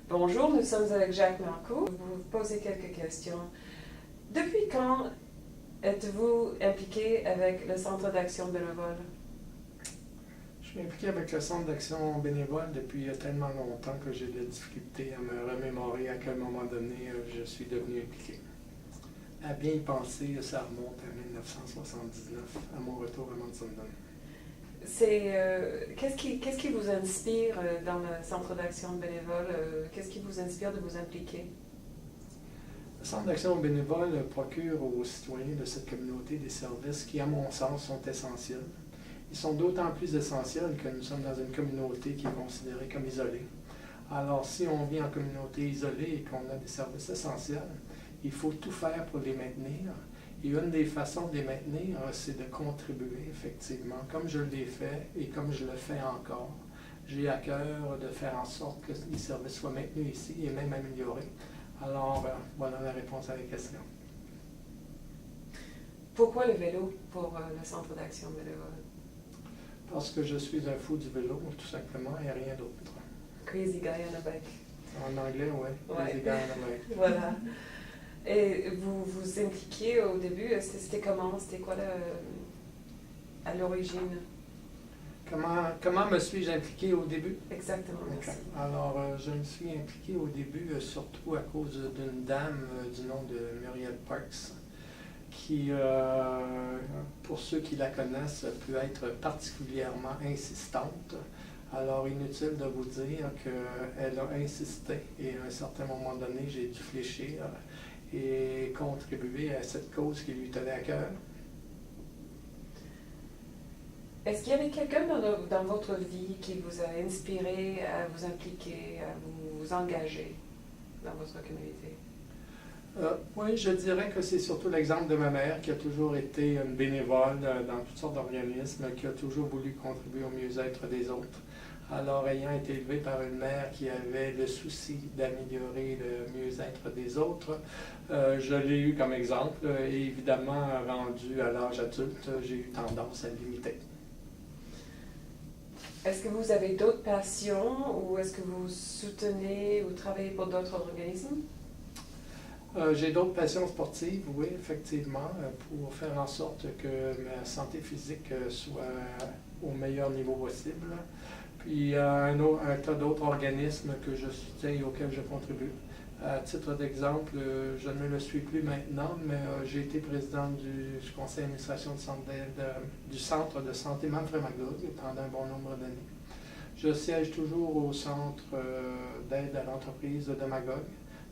Bonjour, nous sommes avec Jacques Marcoux. Vous posez quelques questions. Depuis quand êtes-vous impliqué avec le Centre d'action bénévole? Je suis impliqué avec le Centre d'action bénévole depuis tellement longtemps que j'ai de la difficulté à me remémorer à quel moment donné je suis devenu impliqué. À bien y penser, ça remonte à 1979, à mon retour à Mansondon. Qu'est-ce qui vous inspire dans le Centre d'action bénévole? Qu'est-ce qui vous inspire de vous impliquer? Le Centre d'action bénévole procure aux citoyens de cette communauté des services qui, à mon sens, sont essentiels. Ils sont d'autant plus essentiels que nous sommes dans une communauté qui est considérée comme isolée. Alors, si on vit en communauté isolée et qu'on a des services essentiels, il faut tout faire pour les maintenir. Et une des façons de les maintenir, c'est de contribuer, effectivement, comme je l'ai fait et comme je le fais encore. J'ai à cœur de faire en sorte que les services soient maintenus ici et même améliorés. Alors, voilà la réponse à la question. Pourquoi le vélo pour le Centre d'action bénévole? Parce que je suis un fou du vélo, tout simplement, et rien d'autre. Crazy guy on a bike. En anglais, oui. Ouais. Crazy guy on a bike. Voilà. Et vous vous impliquiez au début, c'était comment? C'était quoi à l'origine? Comment me suis-je impliqué au début? Exactement, merci. Okay. Alors, je me suis impliqué au début surtout à cause d'une dame du nom de Muriel Parks, qui, pour ceux qui la connaissent, peut être particulièrement insistante. Alors, inutile de vous dire qu'elle a insisté et à un certain moment donné, j'ai dû fléchir et contribuer à cette cause qui lui tenait à cœur. Est-ce qu'il y avait quelqu'un dans votre vie qui vous a inspiré à vous impliquer, à vous engager dans votre communauté? Oui, je dirais que c'est surtout l'exemple de ma mère qui a toujours été une bénévole dans toutes sortes d'organismes, qui a toujours voulu contribuer au mieux-être des autres. Alors, ayant été élevée par une mère qui avait le souci d'améliorer le mieux-être des autres, je l'ai eu comme exemple et évidemment, rendu à l'âge adulte, j'ai eu tendance à l'imiter. Est-ce que vous avez d'autres passions ou est-ce que vous soutenez ou travaillez pour d'autres organismes? J'ai d'autres passions sportives, oui, effectivement, pour faire en sorte que ma santé physique soit au meilleur niveau possible. Puis un tas d'autres organismes que je soutiens et auxquels je contribue. À titre d'exemple, je ne le suis plus maintenant, mais j'ai été président du conseil d'administration du Centre de santé Manfred-Magog pendant un bon nombre d'années. Je siège toujours au Centre d'aide à l'entreprise de Magog,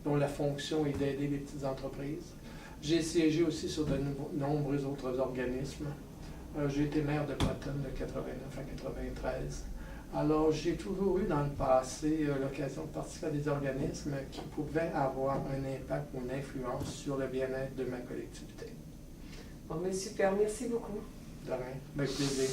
dont la fonction est d'aider les petites entreprises. J'ai siégé aussi sur de nombreux autres organismes. J'ai été maire de Boston de 89 à 93. Alors, j'ai toujours eu dans le passé l'occasion de participer à des organismes qui pouvaient avoir un impact ou une influence sur le bien-être de ma collectivité. Bon, mais super, merci beaucoup. De rien, avec plaisir.